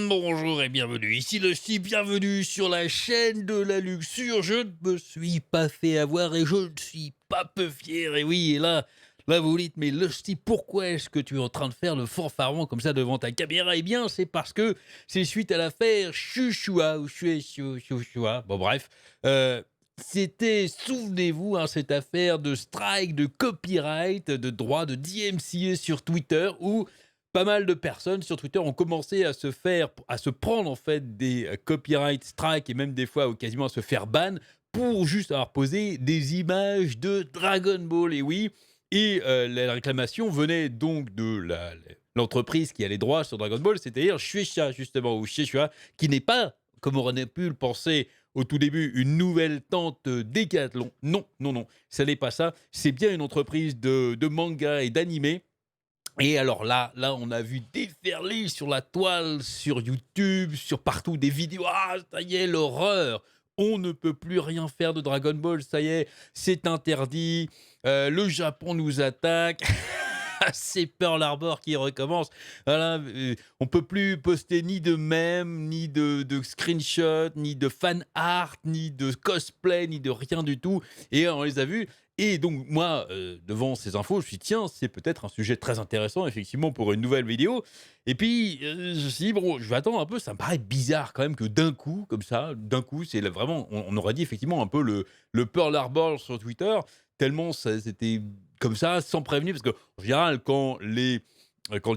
Bonjour et bienvenue, ici le Steve, bienvenue sur la chaîne de la luxure. Je ne me suis pas fait avoir et je ne suis pas peu fier. Et oui, et là vous vous dites, mais le Steve, pourquoi est-ce que tu es en train de faire le fanfaron comme ça devant ta caméra? Eh bien, c'est parce que c'est suite à l'affaire Chuchua ou Chuchua. Bon, bref. C'était, souvenez-vous, hein, cette affaire de strike, de copyright, de droit de DMCA sur Twitter où pas mal de personnes sur Twitter ont commencé à se prendre en fait des copyright strikes et même des fois quasiment à se faire ban pour juste avoir posé des images de Dragon Ball. Et oui, et la réclamation venait donc de l'entreprise qui a les droits sur Dragon Ball, c'est-à-dire Shueisha justement, ou Shueisha, qui n'est pas, comme on aurait pu le penser au tout début, une nouvelle tente Décathlon. Non, non, non, ça n'est pas ça. C'est bien une entreprise de manga et d'animé et alors là, on a vu déferler sur la toile, sur YouTube, sur partout des vidéos. Ah, ça y est, l'horreur! On ne peut plus rien faire de Dragon Ball, ça y est, c'est interdit. Le Japon nous attaque. C'est Pearl Harbor qui recommence. Voilà, on peut plus poster ni de mèmes, ni de screenshots, ni de fan art, ni de cosplay, ni de rien du tout. Et on les a vus. Et donc moi, devant ces infos, je me suis dit: «Tiens, c'est peut-être un sujet très intéressant effectivement pour une nouvelle vidéo». Et puis, je me suis dit: «Bon, je vais attendre un peu». Ça me paraît bizarre quand même que d'un coup, comme ça, d'un coup, c'est là vraiment on aurait dit effectivement un peu le Pearl Harbor sur Twitter, tellement ça c'était comme ça, sans prévenir. Parce qu'en général, quand il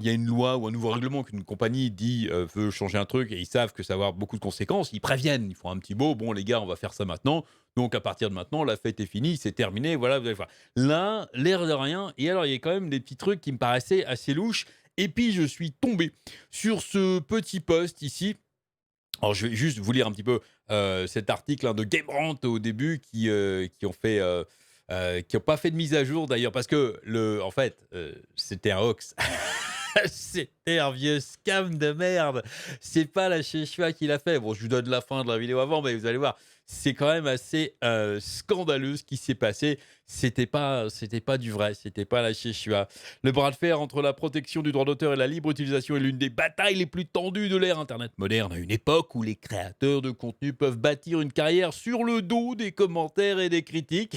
y a une loi ou un nouveau règlement qu'une compagnie dit, veut changer un truc et ils savent que ça va avoir beaucoup de conséquences, ils préviennent. Ils font un petit mot: «Bon les gars, on va faire ça maintenant. Donc à partir de maintenant, la fête est finie, c'est terminé, voilà, vous allez voir». Là, l'air de rien et alors il y a quand même des petits trucs qui me paraissaient assez louches et puis je suis tombé sur ce petit post ici. Alors je vais juste vous lire un petit peu, cet article, hein, de Game Rant au début qui ont fait, qui ont pas fait de mise à jour d'ailleurs parce que en fait, c'était un hoax. C'était un vieux scam de merde. C'est pas la Szechuan qui l'a fait. Bon, je vous donne la fin de la vidéo avant, mais vous allez voir, c'est quand même assez, scandaleux ce qui s'est passé. C'était pas du vrai, c'était pas la Szechuan. Le bras de fer entre la protection du droit d'auteur et la libre utilisation est l'une des batailles les plus tendues de l'ère Internet moderne, à une époque où les créateurs de contenu peuvent bâtir une carrière sur le dos des commentaires et des critiques.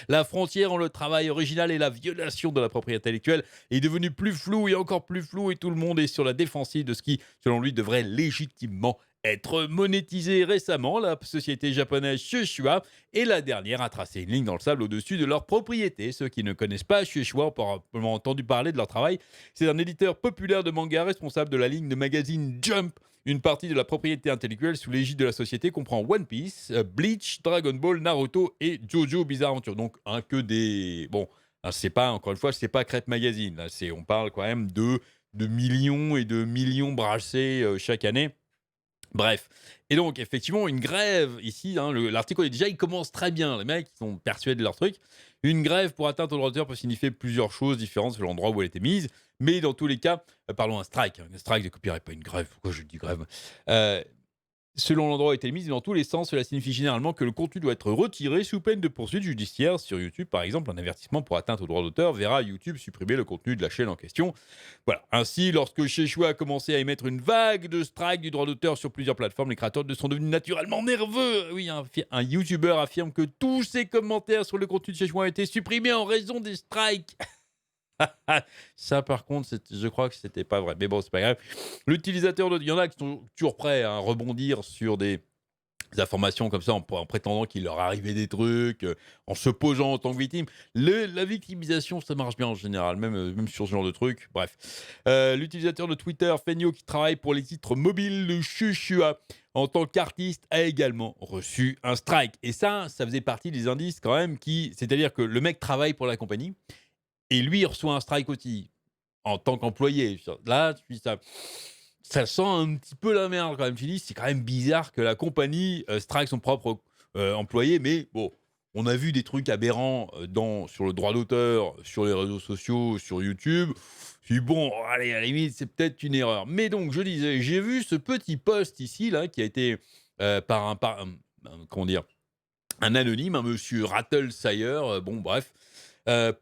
La frontière entre le travail original et la violation de la propriété intellectuelle est devenue plus floue et encore plus floue et tout le monde est sur la défensive de ce qui, selon lui, devrait légitimement être monétisé. Récemment, la société japonaise Shueisha est la dernière à tracer une ligne dans le sable au-dessus de leur propriété. Ceux qui ne connaissent pas Shueisha ont probablement entendu parler de leur travail. C'est un éditeur populaire de manga responsable de la ligne de magazine Jump. Une partie de la propriété intellectuelle sous l'égide de la société comprend One Piece, Bleach, Dragon Ball, Naruto et Jojo Bizarre Adventure. Donc, que des. Bon, hein, c'est pas, encore une fois, c'est pas Crêpe Magazine. Là, on parle quand même de millions et de millions brassés chaque année. Bref. Et donc, effectivement, une grève ici, hein, l'article, déjà, il commence très bien. Les mecs, ils sont persuadés de leur truc. Une grève pour atteinte au droit d'auteur peut signifier plusieurs choses différentes selon l'endroit où elle a été mise. Mais dans tous les cas, parlons un strike. Un strike de copyright, pas une grève. Pourquoi je dis grève? Euh, Selon l'endroit où a été mise, dans tous les sens, cela signifie généralement que le contenu doit être retiré sous peine de poursuite judiciaire. Sur YouTube, par exemple, un avertissement pour atteinte au droit d'auteur verra YouTube supprimer le contenu de la chaîne en question. Voilà. Ainsi, lorsque Szechuan a commencé à émettre une vague de strike du droit d'auteur sur plusieurs plateformes, les créateurs sont devenus naturellement nerveux. Oui, un YouTuber affirme que tous ses commentaires sur le contenu de Szechuan ont été supprimés en raison des strikes. Ça, par contre, je crois que c'était pas vrai. Mais bon, c'est pas grave. Il y en a qui sont toujours prêts à rebondir sur des informations comme ça en prétendant qu'il leur arrivait des trucs, en se posant en tant que victime. La victimisation, ça marche bien en général, même sur ce genre de trucs. Bref. L'utilisateur de Twitter, Fenio, qui travaille pour les titres mobiles de Shushua en tant qu'artiste, a également reçu un strike. Et ça faisait partie des indices quand même c'est-à-dire que le mec travaille pour la compagnie et lui, il reçoit un strike aussi en tant qu'employé. Là, ça sent un petit peu la merde quand même. Tu dis, c'est quand même bizarre que la compagnie strike son propre employé, mais bon, on a vu des trucs aberrants sur le droit d'auteur, sur les réseaux sociaux, sur YouTube. Je dis, bon, allez, à la limite, c'est peut-être une erreur. Mais donc, je disais, j'ai vu ce petit post ici, là, qui a été comment dire, un anonyme, un monsieur Rattlesire, bon, bref,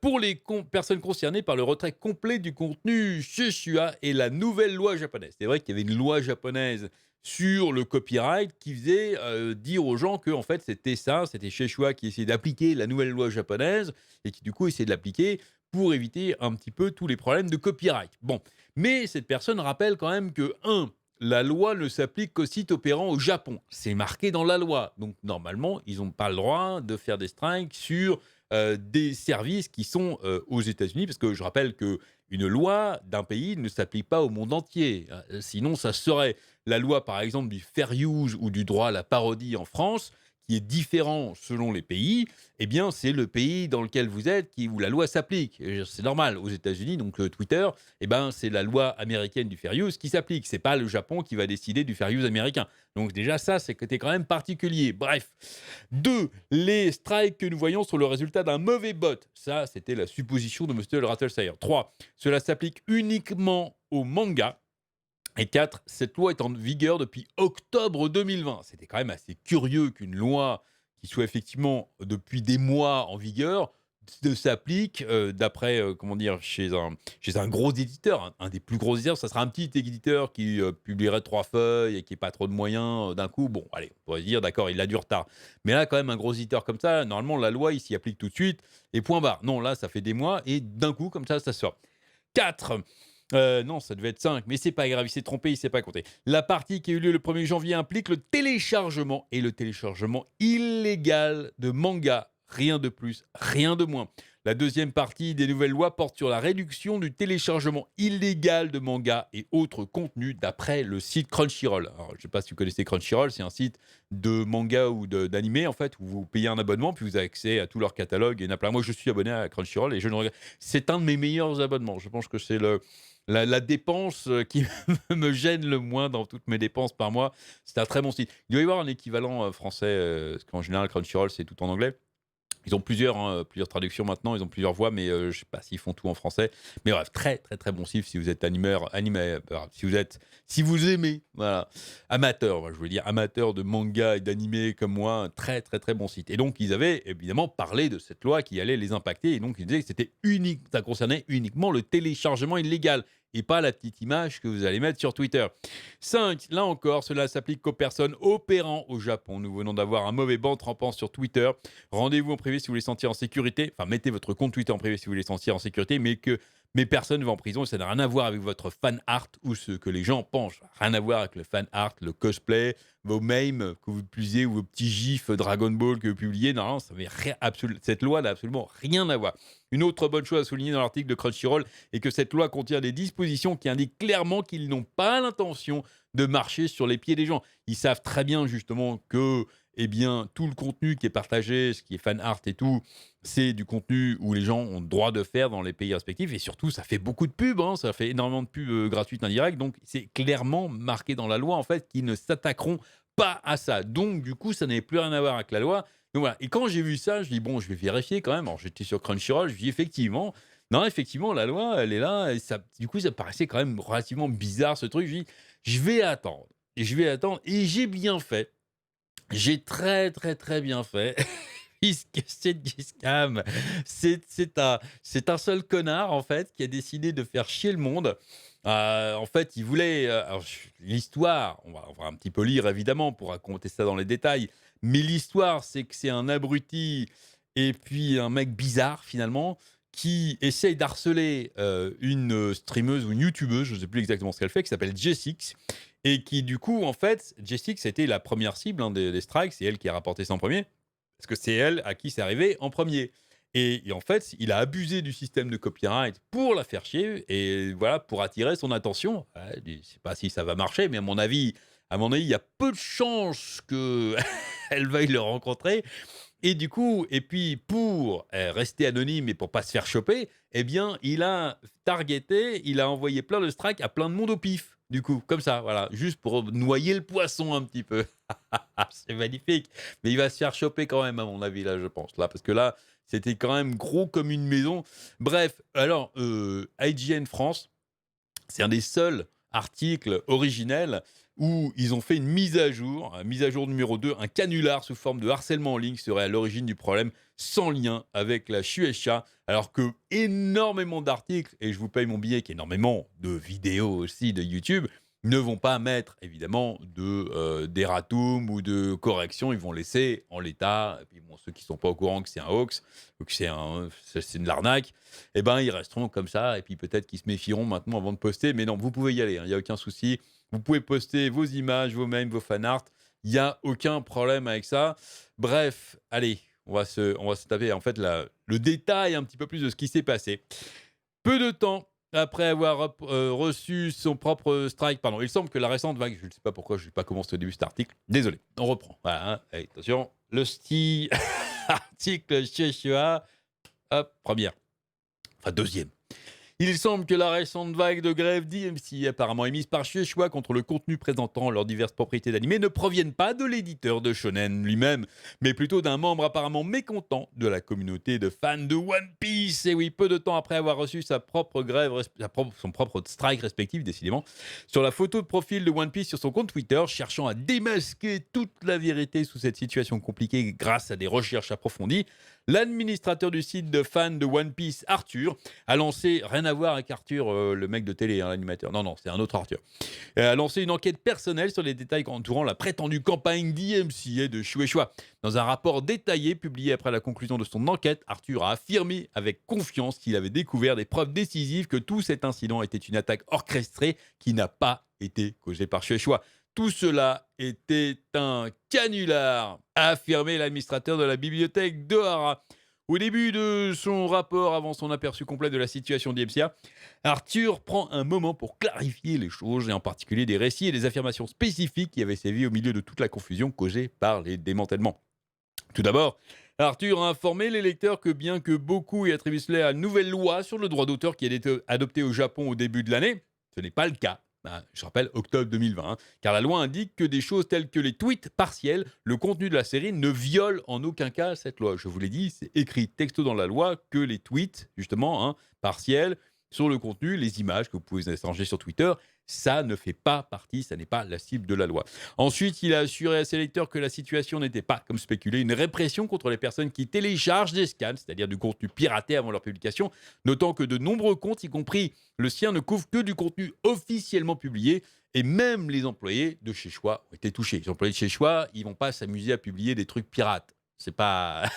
pour les personnes concernées par le retrait complet du contenu Sheshua et la nouvelle loi japonaise. C'est vrai qu'il y avait une loi japonaise sur le copyright qui faisait dire aux gens que en fait c'était ça, c'était Sheshua qui essayait d'appliquer la nouvelle loi japonaise et qui du coup essayait de l'appliquer pour éviter un petit peu tous les problèmes de copyright. Bon, mais cette personne rappelle quand même que la loi ne s'applique qu'aux sites opérant au Japon. C'est marqué dans la loi. Donc, normalement, ils n'ont pas le droit de faire des strikes sur des services qui sont aux États-Unis, parce que je rappelle que une loi d'un pays ne s'applique pas au monde entier. Sinon, ça serait la loi, par exemple, du fair use ou du droit à la parodie en France, qui est différent selon les pays. Eh bien, c'est le pays dans lequel vous êtes où la loi s'applique. C'est normal. Aux États-Unis, donc Twitter, eh ben, c'est la loi américaine du fair use qui s'applique. C'est pas le Japon qui va décider du fair use américain. Donc déjà, ça, c'est que t'es quand même particulier. Bref. 2. Les strikes que nous voyons sont le résultat d'un mauvais bot. Ça, c'était la supposition de M. Rattlesire. 3. Cela s'applique uniquement aux mangas. Et 4, cette loi est en vigueur depuis octobre 2020. C'était quand même assez curieux qu'une loi qui soit effectivement depuis des mois en vigueur s'applique d'après, comment dire, chez un gros éditeur, un des plus gros éditeurs. Ça sera un petit éditeur qui publierait 3 feuilles et qui n'a pas trop de moyens d'un coup. Bon, allez, on pourrait se dire, d'accord, il a du retard. Mais là, quand même, un gros éditeur comme ça, normalement, la loi, il s'y applique tout de suite. Et point barre. Non, là, ça fait des mois et d'un coup, comme ça sort. 4. Non, ça devait être 5, mais c'est pas grave, il s'est trompé, il s'est pas compté. La partie qui a eu lieu le 1er janvier implique le téléchargement et le téléchargement illégal de mangas. Rien de plus, rien de moins. La deuxième partie des nouvelles lois porte sur la réduction du téléchargement illégal de mangas et autres contenus d'après le site Crunchyroll. Alors, je ne sais pas si vous connaissez Crunchyroll, c'est un site de manga ou d'animé en fait où vous payez un abonnement puis vous avez accès à tout leur catalogue. Et il y en a plein. Moi, je suis abonné à Crunchyroll et je ne regrette. C'est un de mes meilleurs abonnements. Je pense que c'est la dépense qui me gêne le moins dans toutes mes dépenses par mois. C'est un très bon site. Il doit y avoir un équivalent français, parce qu'en général, Crunchyroll, c'est tout en anglais. Ils ont plusieurs traductions maintenant, ils ont plusieurs voix, mais je ne sais pas s'ils font tout en français. Mais bref, très très très bon site si vous êtes si vous aimez, voilà, amateur, moi, je veux dire amateur de manga et d'animé comme moi, un très très très bon site. Et donc ils avaient évidemment parlé de cette loi qui allait les impacter, et donc ils disaient que c'était unique, ça concernait uniquement le téléchargement illégal et pas la petite image que vous allez mettre sur Twitter. 5. Là encore, cela s'applique qu'aux personnes opérant au Japon. Nous venons d'avoir un mauvais banc trempant sur Twitter. Rendez-vous en privé si vous voulez sentir en sécurité. Enfin, mettez votre compte Twitter en privé si vous voulez sentir en sécurité, mais personne ne va en prison. Ça n'a rien à voir avec votre fan art ou ce que les gens pensent. Rien à voir avec le fan art, le cosplay, vos memes que vous publiez ou vos petits gifs Dragon Ball que vous publiez. Non, ça avait cette loi n'a absolument rien à voir. Une autre bonne chose à souligner dans l'article de Crunchyroll est que cette loi contient des dispositions qui indiquent clairement qu'ils n'ont pas l'intention de marcher sur les pieds des gens. Ils savent très bien justement que tout le contenu qui est partagé, ce qui est fan art et tout, c'est du contenu où les gens ont le droit de faire dans les pays respectifs. Et surtout, ça fait beaucoup de pubs, ça fait énormément de pubs gratuites, indirectes. Donc, c'est clairement marqué dans la loi, en fait, qu'ils ne s'attaqueront pas à ça. Donc, du coup, ça n'avait plus rien à voir avec la loi. Donc voilà. Et quand j'ai vu ça, je dis bon, je vais vérifier quand même. Alors j'étais sur Crunchyroll, je dis effectivement, non, effectivement, la loi, elle est là. Et ça, du coup, ça paraissait quand même relativement bizarre ce truc. Je dis, je vais attendre. Et je vais attendre. Et j'ai bien fait. J'ai très, très, très bien fait. Puisque c'est Gizcam. C'est un seul connard, en fait, qui a décidé de faire chier le monde. En fait, il voulait. L'histoire, on va un petit peu lire évidemment pour raconter ça dans les détails. Mais l'histoire, c'est que c'est un abruti et puis un mec bizarre finalement qui essaye d'harceler une streameuse ou une youtubeuse, je ne sais plus exactement ce qu'elle fait, qui s'appelle J6 et qui du coup, en fait, J6 a été la première cible des strikes, c'est elle qui a rapporté ça en premier, parce que c'est elle à qui c'est arrivé en premier. Et en fait, il a abusé du système de copyright pour la faire chier et voilà, pour attirer son attention. Je ne sais pas si ça va marcher, mais à mon avis, il y a peu de chances qu'elle veuille le rencontrer. Et du coup, et puis pour rester anonyme et pour pas se faire choper, eh bien, il a targeté, il a envoyé plein de strikes à plein de monde au pif. Du coup, comme ça, voilà, juste pour noyer le poisson un petit peu. C'est magnifique. Mais il va se faire choper quand même, à mon avis, là, je pense. Là, parce que là, c'était quand même gros comme une maison. Bref, alors, IGN France, c'est un des seuls articles originels où ils ont fait une mise à jour numéro 2, un canular sous forme de harcèlement en ligne serait à l'origine du problème, sans lien avec la Shueisha, alors que énormément d'articles, et je vous paye mon billet, qu'énormément de vidéos aussi de YouTube, ne vont pas mettre évidemment d'erratum ou de correction, ils vont laisser en l'état, et puis bon, ceux qui ne sont pas au courant que c'est un hoax, ou que c'est de l'arnaque, eh ben ils resteront comme ça, et puis peut-être qu'ils se méfieront maintenant avant de poster, mais non, vous pouvez y aller, il n'y a aucun souci. Vous pouvez poster vos images, vos memes, vos fanarts. Il n'y a aucun problème avec ça. Bref, allez, on va se taper en fait le détail un petit peu plus de ce qui s'est passé. Peu de temps après avoir reçu son propre strike, pardon, il semble que la récente vague, je ne sais pas pourquoi je n'ai pas commencé au début de cet article, désolé, on reprend. Voilà, hein. Allez, attention, le sti article chez Shua, hop, première, enfin deuxième. Il semble que la récente vague de grève d'IMC, apparemment émise par Shueisha contre le contenu présentant leurs diverses propriétés d'animés, ne proviennent pas de l'éditeur de Shonen lui-même, mais plutôt d'un membre apparemment mécontent de la communauté de fans de One Piece. Et oui, peu de temps après avoir reçu sa propre grève, son propre strike respectif, décidément, sur la photo de profil de One Piece sur son compte Twitter, cherchant à démasquer toute la vérité sous cette situation compliquée grâce à des recherches approfondies, l'administrateur du site de fans de One Piece, Arthur, a lancé, rien à voir avec Arthur, le mec de télé, hein, l'animateur, non, c'est un autre Arthur, a lancé une enquête personnelle sur les détails entourant la prétendue campagne d'IMC et de Shueisha. Dans un rapport détaillé publié après la conclusion de son enquête, Arthur a affirmé avec confiance qu'il avait découvert des preuves décisives que tout cet incident était une attaque orchestrée qui n'a pas été causée par Shueisha. Tout cela était un canular, a affirmé l'administrateur de la bibliothèque d'Ohara. Au début de son rapport, avant son aperçu complet de la situation d'IMCA, Arthur prend un moment pour clarifier les choses, et en particulier des récits et des affirmations spécifiques qui avaient sévi au milieu de toute la confusion causée par les démantèlements. Tout d'abord, Arthur a informé les lecteurs que bien que beaucoup y attribuent cela à une nouvelle loi sur le droit d'auteur qui a été adoptée au Japon au début de l'année, ce n'est pas le cas. Je rappelle, octobre 2020, car la loi indique que des choses telles que les tweets partiels, le contenu de la série, ne violent en aucun cas cette loi. Je vous l'ai dit, c'est écrit texto dans la loi que les tweets, justement, partiels, sur le contenu, les images que vous pouvez échanger sur Twitter, ça ne fait pas partie, ça n'est pas la cible de la loi. Ensuite, il a assuré à ses lecteurs que la situation n'était pas, comme spéculé, une répression contre les personnes qui téléchargent des scans, c'est-à-dire du contenu piraté avant leur publication, notant que de nombreux comptes, y compris le sien, ne couvrent que du contenu officiellement publié, et même les employés de chez Choix ont été touchés. Les employés de chez Choix, ils vont pas s'amuser à publier des trucs pirates. C'est pas...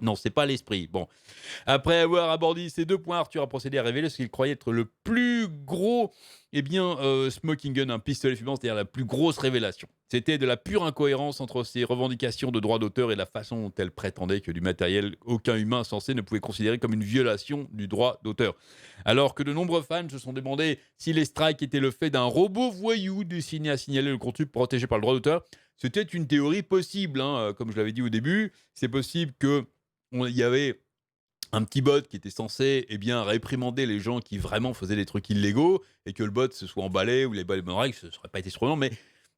non, c'est pas l'esprit. Bon. Après avoir abordé ces deux points, Arthur a procédé à révéler ce qu'il croyait être le plus gros smoking gun, un pistolet fumant, c'est-à-dire la plus grosse révélation. C'était de la pure incohérence entre ses revendications de droit d'auteur et la façon dont elle prétendait que du matériel qu'aucun humain sensé ne pouvait considérer comme une violation du droit d'auteur. Alors que de nombreux fans se sont demandé si les strikes étaient le fait d'un robot voyou destiné à signaler le contenu protégé par le droit d'auteur, c'était une théorie possible, comme je l'avais dit au début. C'est possible qu'il y avait un petit bot qui était censé réprimander les gens qui vraiment faisaient des trucs illégaux et que le bot se soit emballé ou les bonnes règles, ce ne serait pas été surprenant, mais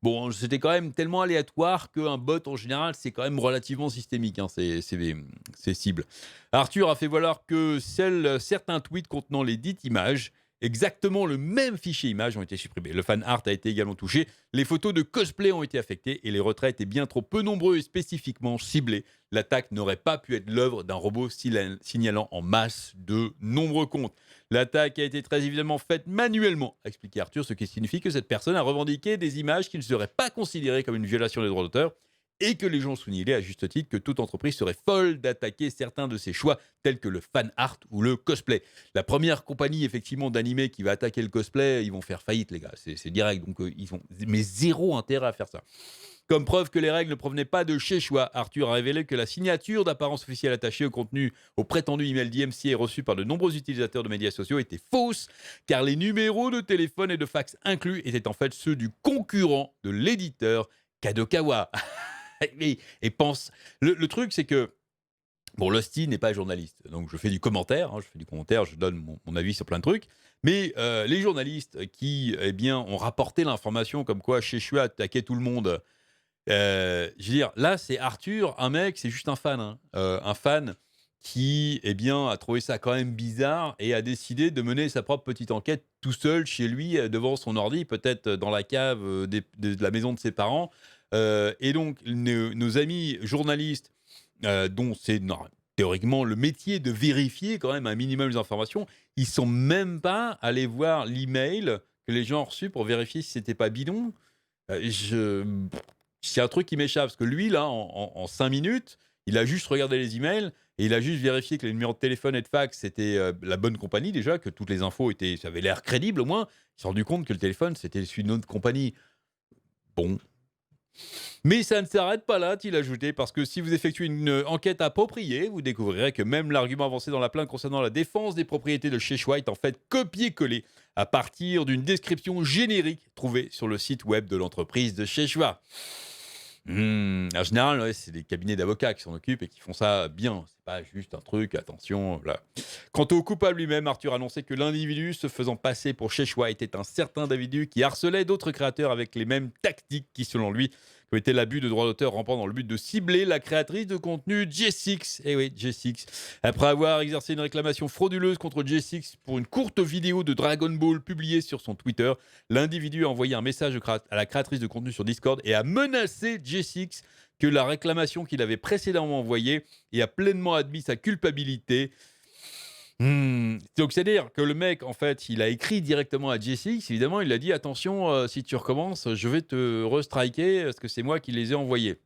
bon, c'était quand même tellement aléatoire qu'un bot en général, c'est quand même relativement systémique, ces cibles. Arthur a fait valoir que certains tweets contenant les dites images, exactement le même fichier image, ont été supprimés. Le fan art a été également touché, les photos de cosplay ont été affectées et les retraits étaient bien trop peu nombreux et spécifiquement ciblés. L'attaque n'aurait pas pu être l'œuvre d'un robot signalant en masse de nombreux comptes. L'attaque a été très évidemment faite manuellement, a expliqué Arthur, ce qui signifie que cette personne a revendiqué des images qui ne seraient pas considérées comme une violation des droits d'auteur et que les gens soulignaient à juste titre que toute entreprise serait folle d'attaquer certains de ses choix, tels que le fan art ou le cosplay. La première compagnie, effectivement, d'animé qui va attaquer le cosplay, ils vont faire faillite, les gars. C'est direct, donc ils ont mais zéro intérêt à faire ça. Comme preuve que les règles ne provenaient pas de chez Choix, Arthur a révélé que la signature d'apparence officielle attachée au contenu au prétendu email d'IMC reçu par de nombreux utilisateurs de médias sociaux était fausse, car les numéros de téléphone et de fax inclus étaient en fait ceux du concurrent de l'éditeur Kadokawa. Et pense... Le truc, c'est que bon, Losty n'est pas journaliste, donc je fais du commentaire, je donne mon avis sur plein de trucs, mais les journalistes qui ont rapporté l'information comme quoi Shueisha attaquait tout le monde, je veux dire, là c'est Arthur, un mec, c'est juste un fan qui, eh bien, a trouvé ça quand même bizarre et a décidé de mener sa propre petite enquête tout seul chez lui, devant son ordi, peut-être dans la cave, de la maison de ses parents. Et donc nos amis journalistes, dont c'est théoriquement le métier de vérifier quand même un minimum les informations, ils sont même pas allés voir l'email que les gens ont reçu pour vérifier si c'était pas bidon. Je C'est un truc qui m'échappe parce que lui là, en 5 minutes, il a juste regardé les emails et il a juste vérifié que les numéros de téléphone et de fax, c'était, la bonne compagnie déjà, que toutes les infos étaient ça avait l'air crédible au moins. Il s'est rendu compte que le téléphone, c'était celui d'une autre compagnie. Bon, mais ça ne s'arrête pas là, a-t-il ajouté, parce que si vous effectuez une enquête appropriée, vous découvrirez que même l'argument avancé dans la plainte concernant la défense des propriétés de chez Schwa est en fait copié-collé à partir d'une description générique trouvée sur le site web de l'entreprise de chez Schwa. En général, ouais, c'est des cabinets d'avocats qui s'en occupent et qui font ça bien. C'est pas juste un truc, attention, là. Quant au coupable lui-même, Arthur annonçait que l'individu se faisant passer pour Sheshwa était un certain individu qui harcelait d'autres créateurs avec les mêmes tactiques qui, selon lui, commettait l'abus de droit d'auteur rampant dans le but de cibler la créatrice de contenu J6. Eh oui, J6. Après avoir exercé une réclamation frauduleuse contre J6 pour une courte vidéo de Dragon Ball publiée sur son Twitter, l'individu a envoyé un message à la créatrice de contenu sur Discord et a menacé J6 que la réclamation qu'il avait précédemment envoyée et a pleinement admis sa culpabilité. Donc c'est-à-dire que le mec, en fait, il a écrit directement à J6, évidemment, il a dit: «Attention, si tu recommences, je vais te restriker parce que c'est moi qui les ai envoyés».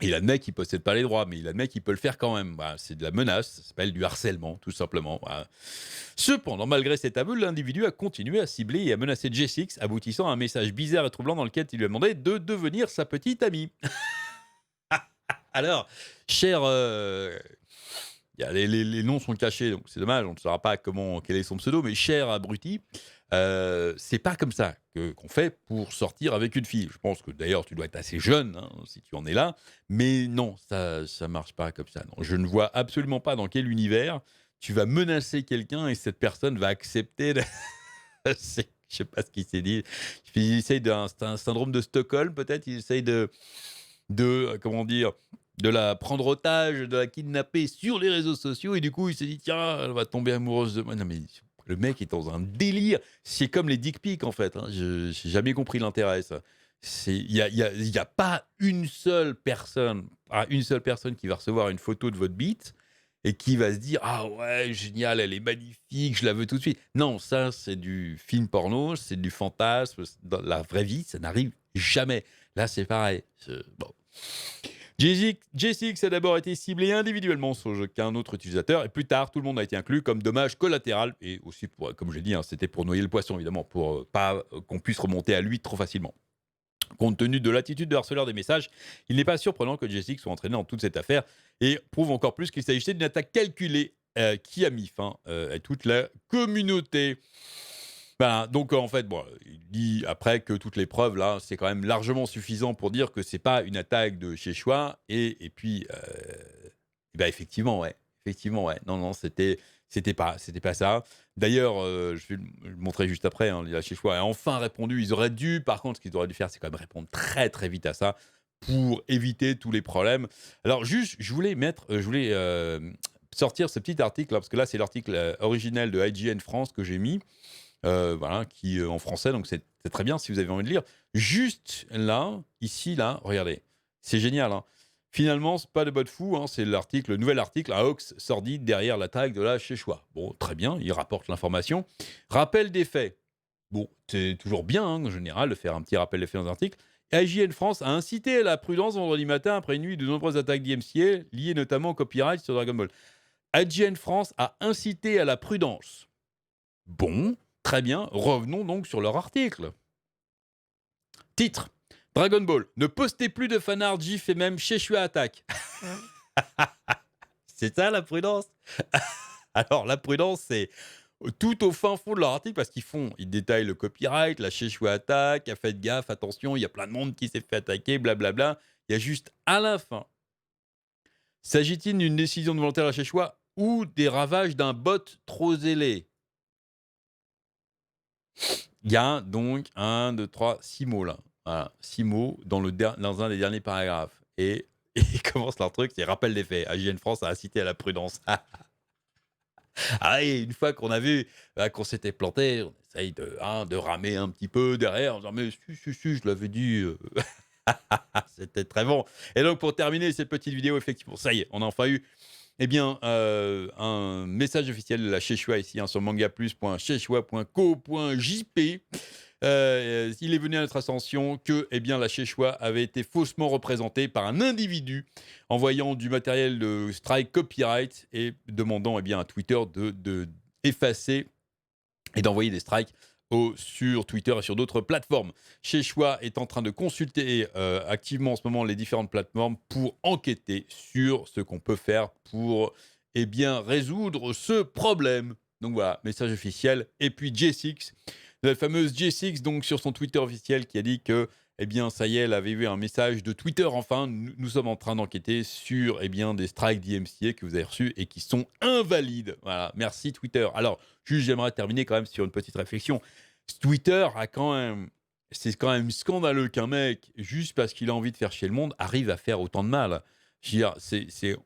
Il admet qu'il ne possède pas les droits, mais il admet qu'il peut le faire quand même. Voilà, c'est de la menace, ça s'appelle du harcèlement, tout simplement. Voilà. Cependant, malgré cet aveu, l'individu a continué à cibler et à menacer J6, aboutissant à un message bizarre et troublant dans lequel il lui a demandé de devenir sa petite amie. Alors, cher, les noms sont cachés, donc c'est dommage, on ne saura pas quel est son pseudo, mais cher abruti, c'est pas comme ça qu'on fait pour sortir avec une fille. Je pense que d'ailleurs tu dois être assez jeune, hein, si tu en es là, mais non, ça marche pas comme ça, non. Je ne vois absolument pas dans quel univers tu vas menacer quelqu'un et cette personne va accepter de je sais pas ce qu'il s'est dit. Il essaye c'est un syndrome de Stockholm peut-être? Il essaye comment dire? De la prendre otage, de la kidnapper sur les réseaux sociaux et du coup, il s'est dit: «Tiens, elle va tomber amoureuse de moi». Non mais le mec est dans un délire. C'est comme les dick pics, en fait, hein. Je j'ai jamais compris l'intérêt, ça. Il y a pas une seule personne qui va recevoir une photo de votre bite et qui va se dire: «Ah ouais, génial, elle est magnifique, je la veux tout de suite». Non, ça, c'est du film porno, c'est du fantasme. Dans la vraie vie, ça n'arrive jamais. Là, c'est pareil. Bon. J6 a d'abord été ciblé individuellement sur qu'un autre utilisateur et plus tard, tout le monde a été inclus comme dommage collatéral et aussi, comme je l'ai dit, hein, c'était pour noyer le poisson évidemment, pour pas qu'on puisse remonter à lui trop facilement. Compte tenu de l'attitude de harceleur des messages, il n'est pas surprenant que J6 soit entraîné dans toute cette affaire et prouve encore plus qu'il s'agissait d'une attaque calculée qui a mis fin à toute la communauté. Ben, donc en fait, bon, il dit après que toutes les preuves là, c'est quand même largement suffisant pour dire que c'est pas une attaque de chez Choix et puis, bah, effectivement, ouais. Non, non, c'était pas ça. D'ailleurs, je vais le montrer juste après, hein, la chez Choix a enfin répondu. Ils auraient dû par contre, ce qu'ils auraient dû faire, c'est quand même répondre très, très vite à ça pour éviter tous les problèmes. Alors juste, je voulais, sortir ce petit article là, parce que là, c'est l'article, originel de IGN France que j'ai mis. Voilà, qui, en français, donc c'est très bien si vous avez envie de lire. Juste là, ici, là, regardez, c'est génial, hein. Finalement, c'est pas de botte fou, hein, c'est l'article, le nouvel article, un hoax sordide derrière l'attaque de la Chéchois. Bon, très bien, il rapporte l'information. Rappel des faits. Bon, c'est toujours bien, hein, en général, de faire un petit rappel des faits dans un article. IGN France a incité à la prudence vendredi matin après une nuit de nombreuses attaques d'IMCA, liées notamment au copyright sur Dragon Ball. IGN France a incité à la prudence. Bon, très bien, revenons donc sur leur article. Titre: Dragon Ball, ne postez plus de fanart, gif et même Sheshua attaque. C'est ça la prudence? Alors la prudence, c'est tout au fin fond de leur article parce ils détaillent le copyright, la Sheshua attaque, faites gaffe, attention, il y a plein de monde qui s'est fait attaquer, blablabla. Il y a juste à la fin: s'agit-il d'une décision de volontaire de la Sheshua ou des ravages d'un bot trop zélé? Il y a donc 1, 2, 3, 6 mots là. Voilà, 6 mots dans un des derniers paragraphes et Et ils commencent leur truc, c'est rappel des faits. AGN France a incité à la prudence. Ah et une fois qu'on a vu, qu'on s'était planté, on essaye de ramer un petit peu derrière en disant: «Mais si, je l'avais dit, c'était très bon et donc pour terminer cette petite vidéo, effectivement, ça y est, on a enfin eu, eh bien, un message officiel de la Szechuan ici, hein, sur mangaplus.szechuan.co.jp. Il est venu à notre ascension que, eh bien, la Szechuan avait été faussement représentée par un individu envoyant du matériel de strike copyright et demandant, eh bien, à Twitter de effacer et d'envoyer des strikes sur Twitter et sur d'autres plateformes. Szechuan est en train de consulter activement en ce moment les différentes plateformes pour enquêter sur ce qu'on peut faire pour, eh bien, résoudre ce problème. Donc voilà, message officiel. Et puis J6, la fameuse J6, donc sur son Twitter officiel, qui a dit que, eh bien, ça y est, elle avait eu un message de Twitter. Enfin, nous sommes en train d'enquêter sur, eh bien, des strikes d'IMCA que vous avez reçus et qui sont invalides. Voilà, merci Twitter. Alors, juste, j'aimerais terminer quand même sur une petite réflexion. Twitter a quand même, c'est quand même scandaleux qu'un mec, juste parce qu'il a envie de faire chier le monde, arrive à faire autant de mal. Je veux dire,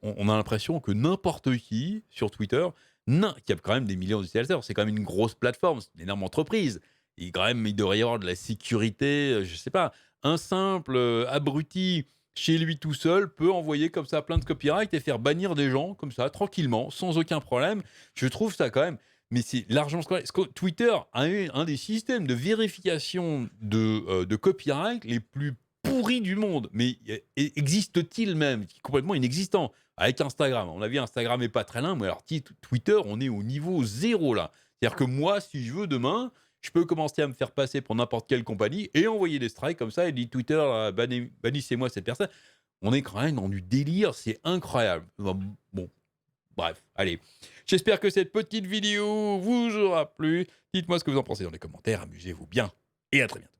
on a l'impression que n'importe qui sur Twitter, qui a quand même des millions d'utilisateurs, c'est quand même une grosse plateforme, c'est une énorme entreprise. Et quand même, il devrait y avoir de la sécurité, je sais pas. Un simple abruti chez lui tout seul peut envoyer comme ça plein de copyright et faire bannir des gens comme ça, tranquillement, sans aucun problème. Je trouve ça quand même, mais c'est largement scandaleux. Twitter a eu un des systèmes de vérification de copyright les plus pourris du monde. Mais existe-t-il même? Qui est complètement inexistant. Avec Instagram. On a vu Instagram n'est pas très loin, mais alors Twitter, on est au niveau zéro là. C'est-à-dire que moi, si je veux demain, je peux commencer à me faire passer pour n'importe quelle compagnie et envoyer des strikes comme ça et dire Twitter, bannissez-moi cette personne. On est quand même dans du délire, c'est incroyable. Bon, bref, allez. J'espère que cette petite vidéo vous aura plu. Dites-moi ce que vous en pensez dans les commentaires, amusez-vous bien et à très bientôt.